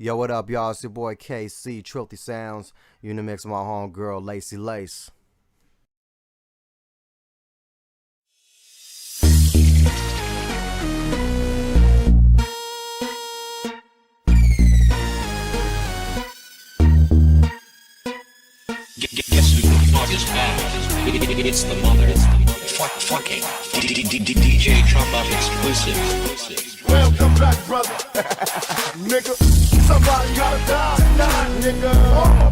Yo, what up, y'all? It's your boy KC, Trilthy Sounds. You in the mix with my homegirl, Lacey Lace. Guess who the fuck is back? It's the mother. Fucking DJ Trump Up exclusive. Welcome back, brother. Nigga, somebody gotta die tonight, nigga.